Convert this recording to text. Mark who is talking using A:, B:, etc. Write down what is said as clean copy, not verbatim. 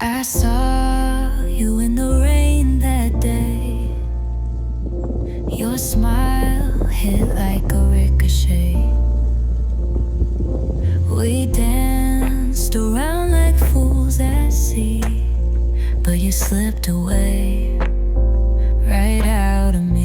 A: I saw you in the rain that day. Your smile hit like a ricochet. We danced around like fools at sea, but you slipped away right out of me.